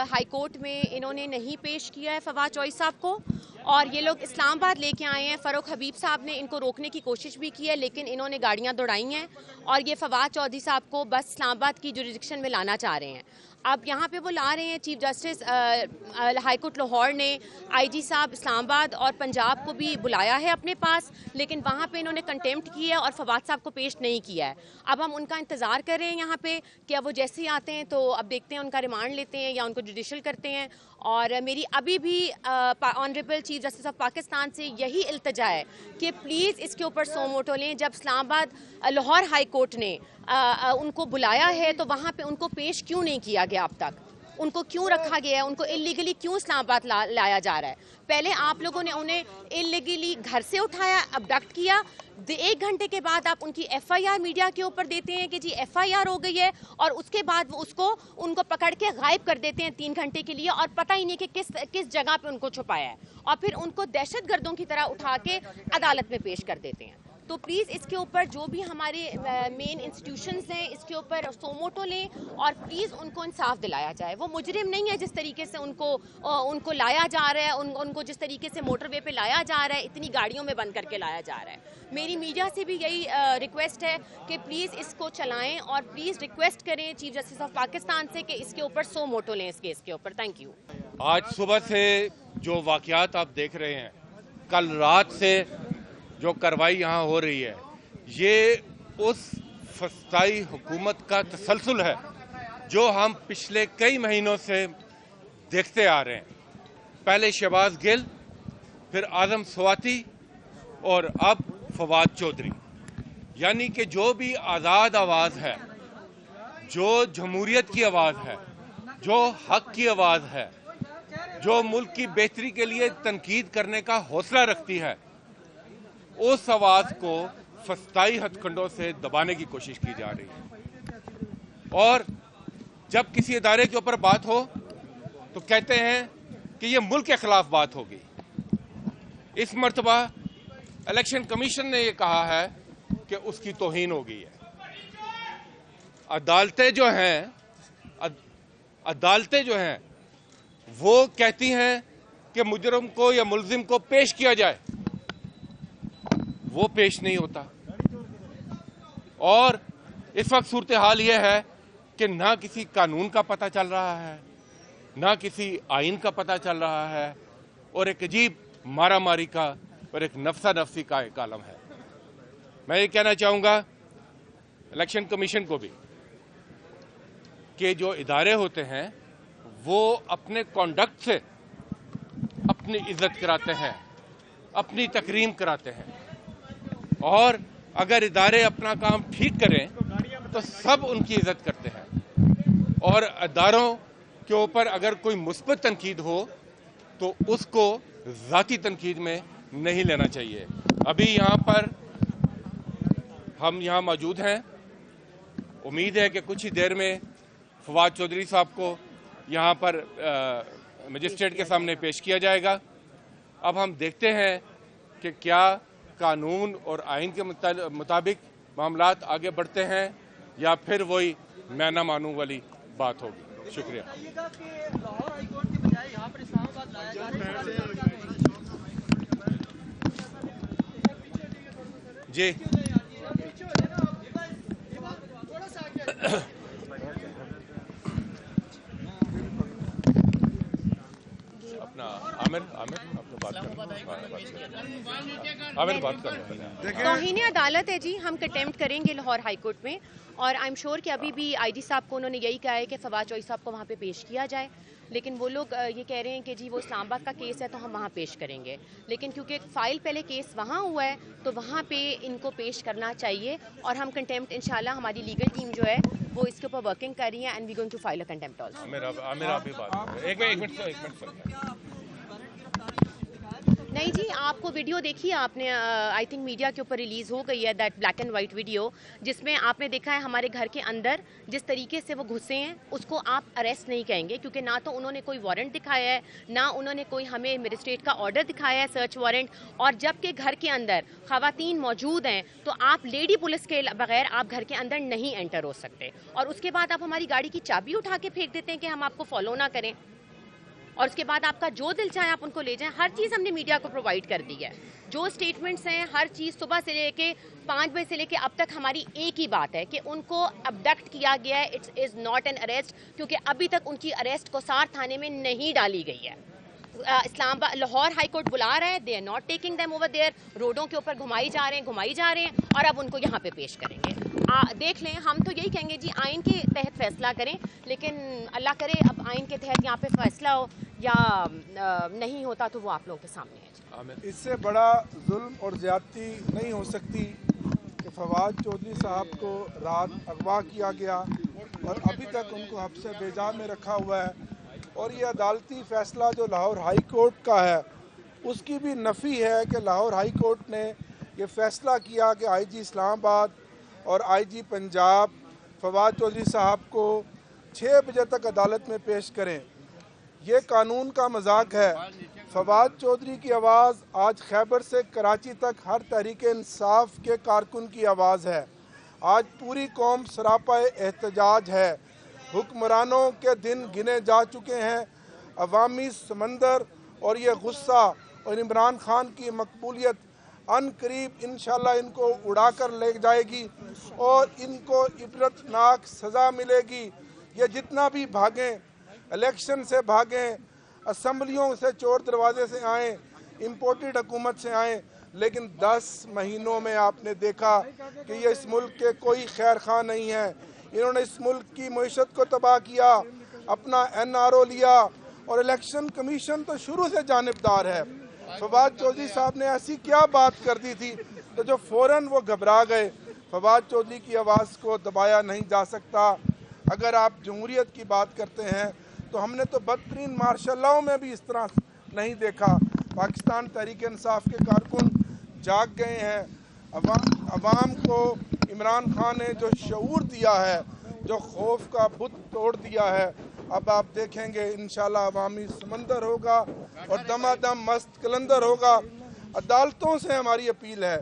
High court में इन्होंने नहीं पेश किया है फवाद चौधरी साहब को, और ये लोग इस्लामाबाद लेके आए हैं। फ़ारूक हबीब साहब ने इनको रोकने की कोशिश भी की है, लेकिन इन्होंने गाड़ियां दौड़ाई हैं और ये फवाद चौधरी साहब को बस इस्लामाबाद की जुरिडिक्शन में लाना चाह रहे हैं। अब यहाँ पे वो ला रहे हैं, chief justice high court Lahore ने आईजी साहब इस्लामाबाद और पंजाब को भी बुलाया है अपने पास, लेकिन वहाँ पे इन्होंने कंटेम्प्ट किया है और फवाद साहब को पेश नहीं किया है। अब हम उनका इंतज़ार कर रहे हैं यहाँ पे कि अब वो जैसे ही आते हैं तो अब देखते हैं उनका रिमांड लेते हैं या उनको जुडिशल करते हैं। और मेरी अभी भी honourable chief justice of Pakistan से यही इल्तिजा है कि प्लीज़ इसके ऊपर सो मोटो लें। जब इस्लामाबाद लाहौर हाई कोर्ट ने उनको बुलाया है तो वहाँ पे उनको पेश क्यों नहीं किया गया अब तक? उनको क्यों रखा गया है? उनको इलीगली क्यों इस्लामाबाद लाया जा रहा है? पहले आप लोगों ने उन्हें इलीगली घर से उठाया, अबडक्ट किया, 1 घंटे के बाद आप उनकी एफआईआर मीडिया के ऊपर देते हैं कि जी एफआईआर हो गई है, और उसके बाद वो उनको पकड़ के गायब कर देते हैं 3 घंटे के लिए, और पता ही नहीं कि किस जगह पे उनको छुपाया है, और फिर उनको दहशतगर्दों की तरह उठा के अदालत में पेश कर देते हैं। तो प्लीज़ इसके ऊपर जो भी हमारे मेन इंस्टीट्यूशंस हैं इसके ऊपर सोमोटो लें और प्लीज़ उनको इंसाफ दिलाया जाए। वो मुजरिम नहीं है जिस तरीके से उनको लाया जा रहा है, उनको जिस तरीके से मोटरवे पे लाया जा रहा है, इतनी गाड़ियों में बंद करके लाया जा रहा है। मेरी मीडिया से भी यही रिक्वेस्ट है कि प्लीज़ इसको चलाएं और प्लीज़ रिक्वेस्ट करें चीफ जस्टिस ऑफ पाकिस्तान से कि इसके ऊपर सो मोटो लें इस केस के ऊपर। Thank you. आज सुबह से जो वाक़यात आप देख रहे हैं, कल रात से जो कार्रवाई यहाँ हो रही है, ये उस फसाई हुकूमत का तसलसल है जो हम पिछले कई महीनों से देखते आ रहे हैं। पहले शहबाज गिल, फिर आज़म स्वाति और अब फवाद चौधरी। यानी कि जो भी आज़ाद आवाज़ है, जो जमहूरियत की आवाज़ है, जो हक की आवाज़ है, जो मुल्क की बेहतरी के लिए तनकीद करने का हौसला रखती है, उस आवाज़ को फसाई हथकंडों से दबाने की कोशिश की जा रही है। और जब किसी इदारे के ऊपर बात हो तो कहते हैं कि ये मुल्क के खिलाफ बात होगी। इस मर्तबा इलेक्शन कमीशन ने ये कहा है कि उसकी तौहीन हो गई है। अदालतें जो हैं वो कहती हैं कि मुजरिम को या मुलजिम को पेश किया जाए, वो पेश नहीं होता। और इस वक्त सूरत हाल ये है कि ना किसी कानून का पता चल रहा है, ना किसी आइन का पता चल रहा है, और एक अजीब मारा मारी का और एक नफसा नफसी का एक आलम है। मैं ये कहना चाहूँगा इलेक्शन कमीशन को भी कि जो इदारे होते हैं वो अपने कॉन्डक्ट से अपनी इज्जत कराते हैं, अपनी तकरीम कराते हैं, और अगर इदारे अपना काम ठीक करें तो सब उनकी इज्जत करते हैं। और इदारों के ऊपर अगर कोई मुस्बत तनकीद हो तो उसको ज़ाती तनकीद में नहीं लेना चाहिए। अभी यहाँ पर हम यहाँ मौजूद हैं, उम्मीद है कि कुछ ही देर में फवाद चौधरी साहब को यहाँ पर मजिस्ट्रेट के सामने पेश किया जाएगा। अब हम देखते हैं कि क्या कानून और आइन के मुताबिक मामलात आगे बढ़ते हैं या फिर वही मैं ना मानूं वाली बात होगी। शुक्रिया। जी अपना आमिर अपना बात कर तौहीन अदालत है जी, हम कंटेम्प्ट करेंगे लाहौर हाई कोर्ट में, और आई एम श्योर कि अभी भी आईजी साहब को उन्होंने यही कहा है कि फवाद चौधरी साहब को वहाँ पे पेश किया जाए, लेकिन वो लोग ये कह रहे हैं कि जी वो इस्लामाबाद का केस है तो हम वहाँ पेश करेंगे। लेकिन क्योंकि फाइल पहले केस वहाँ हुआ है तो वहाँ पे इनको पेश करना चाहिए, और हम कंटेम्प्ट इंशाल्लाह हमारी लीगल टीम जो है वो इसके ऊपर वर्किंग कर रही है, and we going to file a contempt also. एक मिनट نہیں جی، آپ کو ویڈیو دیکھی ہے آپ نے، آئی تھنک میڈیا کے اوپر ریلیز ہو گئی ہے that black and white video, جس میں آپ نے دیکھا ہے ہمارے گھر کے اندر جس طریقے سے وہ گھسے ہیں، اس کو آپ اریسٹ نہیں کہیں گے، کیونکہ نہ تو انہوں نے کوئی وارنٹ دکھایا ہے، نہ انہوں نے کوئی ہمیں میجسٹریٹ کا آرڈر دکھایا ہے سرچ وارنٹ، اور جب کہ گھر کے اندر خواتین موجود ہیں تو آپ لیڈی پولیس کے بغیر آپ گھر کے اندر نہیں انٹر ہو سکتے، اور اس کے بعد آپ ہماری گاڑی کی چابی اٹھا کے پھینک دیتے ہیں کہ ہم آپ کو فالو نہ کریں، اور اس کے بعد آپ کا جو دل چاہے آپ ان کو لے جائیں. ہر چیز ہم نے میڈیا کو پرووائڈ کر دی ہے، جو سٹیٹمنٹس ہیں ہر چیز صبح سے لے کے 5 بجے سے لے کے اب تک ہماری ایک ہی بات ہے کہ ان کو ابڈکٹ کیا گیا ہے، it is not an arrest, کیونکہ ابھی تک ان کی اریسٹ کوسار تھانے میں نہیں ڈالی گئی ہے. اسلام آباد لاہور ہائی کورٹ بلا رہا ہے، they are not taking them over there, روڈوں کے اوپر گھمائی جا رہے ہیں اور اب ان کو یہاں پہ پیش کریں گے. دیکھ لیں، ہم تو یہی کہیں گے جی آئین کے تحت فیصلہ کریں، لیکن اللہ کرے اب آئین کے تحت یہاں پہ فیصلہ ہو یا نہیں ہوتا تو وہ آپ لوگوں کے سامنے ہے. اس سے بڑا ظلم اور زیادتی نہیں ہو سکتی کہ فواد چودھری صاحب کو رات اغوا کیا گیا اور ابھی تک ان کو حبس بیجا میں رکھا ہوا ہے، اور یہ عدالتی فیصلہ جو لاہور ہائی کورٹ کا ہے اس کی بھی نفی ہے کہ لاہور ہائی کورٹ نے یہ فیصلہ کیا کہ آئی جی اسلام آباد اور آئی جی پنجاب فواد چودھری صاحب کو 6 بجے تک عدالت میں پیش کریں. یہ قانون کا مذاق ہے. فواد چودھری کی آواز آج خیبر سے کراچی تک ہر تحریک انصاف کے کارکن کی آواز ہے. آج پوری قوم سراپا احتجاج ہے. حکمرانوں کے دن گنے جا چکے ہیں. عوامی سمندر اور یہ غصہ اور عمران خان کی مقبولیت ان قریب انشاءاللہ ان کو اڑا کر لے جائے گی اور ان کو عبرتناک سزا ملے گی. یہ جتنا بھی بھاگیں، الیکشن سے بھاگیں، اسمبلیوں سے چور دروازے سے آئیں، امپورٹڈ حکومت سے آئیں، لیکن 10 مہینوں میں آپ نے دیکھا کہ یہ اس ملک کے کوئی خیر خواہ نہیں ہے. انہوں نے اس ملک کی معیشت کو تباہ کیا، اپنا NRO لیا، اور الیکشن کمیشن تو شروع سے جانبدار ہے. فواد چودھری صاحب نے ایسی کیا بات کر دی تھی تو جو فوراً وہ گھبرا گئے. فواد چودھری کی آواز کو دبایا نہیں جا سکتا. اگر آپ جمہوریت کی بات کرتے ہیں تو ہم نے تو بدترین مارشل لاؤ میں بھی اس طرح نہیں دیکھا. پاکستان تحریک انصاف کے کارکن جاگ گئے ہیں. عوام کو عمران خان نے جو شعور دیا ہے، جو خوف کا بت توڑ دیا ہے، اب آپ دیکھیں گے انشاءاللہ عوامی سمندر ہوگا اور دمادم مست کلندر ہوگا. عدالتوں سے ہماری اپیل ہے،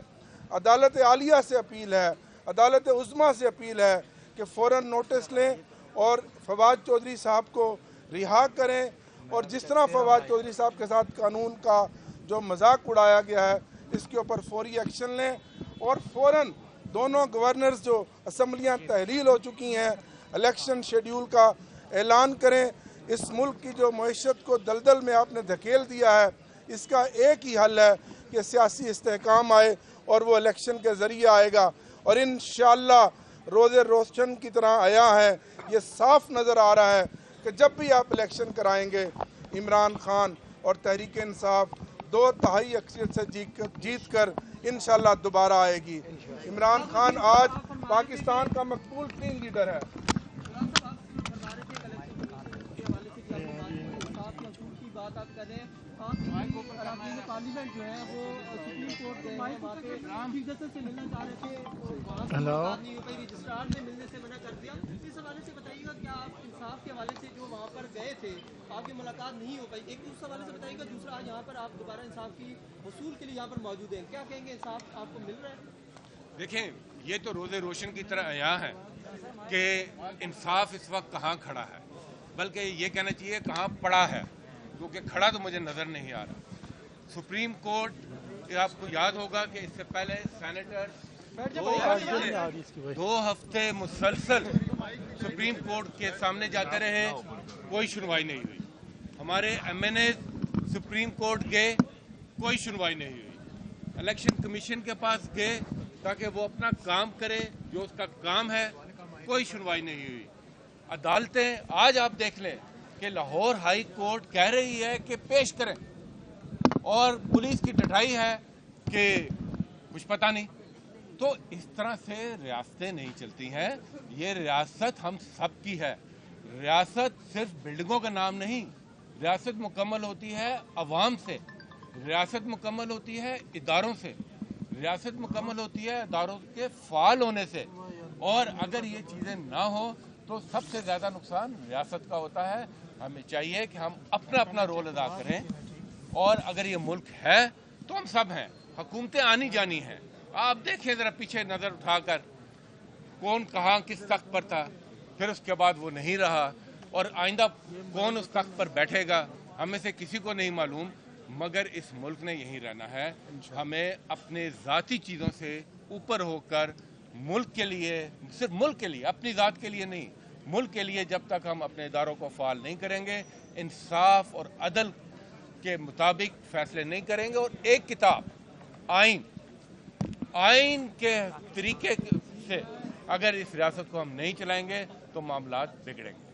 عدالت عالیہ سے اپیل ہے، عدالت عظمیٰ سے اپیل ہے کہ فوراً نوٹس لیں اور فواد چودھری صاحب کو رہا کریں، اور جس طرح فواد چودھری صاحب کے ساتھ قانون کا جو مذاق اڑایا گیا ہے اس کے اوپر فوری ایکشن لیں، اور فوراً دونوں گورنرز جو اسمبلیاں تحلیل ہو چکی ہیں الیکشن شیڈیول کا اعلان کریں. اس ملک کی جو معیشت کو دلدل میں آپ نے دھکیل دیا ہے، اس کا ایک ہی حل ہے کہ سیاسی استحکام آئے، اور وہ الیکشن کے ذریعے آئے گا، اور انشاءاللہ روز روشن کی طرح آیا ہے. یہ صاف نظر آ رہا ہے کہ جب بھی آپ الیکشن کرائیں گے عمران خان اور تحریک انصاف 2/3 اکثریت سے جیت کر انشاءاللہ دوبارہ آئے گی. عمران خان آج پاکستان کا مقبول ترین لیڈر ہے. بات آپ کر رہے ہیں، اراکین پارلیمنٹ جو ہے وہ سپریم کورٹ گئے ہیں، وہاں پہ چیف جسٹس سے ملنا چاہ رہے تھے، رجسٹرار نے ملنے سے منع کر دیا. اس حوالے سے بتائیے گا کیا آپ انصاف کے حوالے سے جو وہاں پر گئے تھے آپ کی ملاقات نہیں ہو پائی، ایک اس حوالے سے بتائیے گا. دوسرا آج یہاں پر آپ دوبارہ انصاف کی حصول کے لیے یہاں پر موجود ہیں، کیا کہیں گے انصاف آپ کو مل رہا ہے؟ دیکھیں، یہ تو روز روشن کی طرح عیاں ہے کہ انصاف اس وقت کہاں کھڑا ہے، بلکہ یہ کہنا چاہیے کہاں پڑا ہے، کیونکہ کھڑا تو مجھے نظر نہیں آ رہا. سپریم کورٹ، آپ کو یاد ہوگا کہ اس سے پہلے سینیٹر 2 ہفتے مسلسل سپریم کورٹ کے سامنے جاتے رہے، کوئی سنوائی نہیں ہوئی. ہمارے MNAs سپریم کورٹ گئے، کوئی سنوائی نہیں ہوئی. الیکشن کمیشن کے پاس گئے تاکہ وہ اپنا کام کرے جو اس کا کام ہے، کوئی سنوائی نہیں ہوئی. عدالتیں آج آپ دیکھ لیں کہ لاہور ہائی کورٹ کہہ رہی ہے کہ پیش کریں، اور پولیس کی ڈٹائی ہے کہ کچھ پتہ نہیں. تو اس طرح سے ریاستیں نہیں چلتی ہیں. یہ ریاست ہم سب کی ہے. ریاست صرف بلڈنگوں کا نام نہیں، ریاست مکمل ہوتی ہے عوام سے. रियासत मुकम्मल होती है इदारों से, रियासत मुकम्मल होती है इदारों के फाल होने से, और अगर ये चीज़ें ना हो तो सबसे ज़्यादा नुकसान रियासत का होता है। हमें चाहिए कि हम अपना अपना रोल अदा करें, और अगर ये मुल्क है तो हम सब हैं, हुकूमतें आनी जानी हैं। आप देखिए ज़रा पीछे नज़र उठाकर, कौन कहाँ किस तख्त पर था, फिर उसके बाद वो नहीं रहा, और आइंदा कौन उस तख्त पर बैठेगा हमें से किसी को नहीं मालूम, मगर इस मुल्क ने यहीं रहना है। हमें अपने ज़ाती चीज़ों से ऊपर होकर मुल्क के लिए, सिर्फ मुल्क के लिए, अपनी ज़ात के लिए नहीं, मुल्क के लिए जब तक हम अपने इदारों को फाल नहीं करेंगे, इंसाफ और अदल के मुताबिक फैसले नहीं करेंगे, और एक किताब आइन के तरीके से अगर इस रियासत को हम नहीं चलाएंगे तो मामलात बिगड़ेंगे।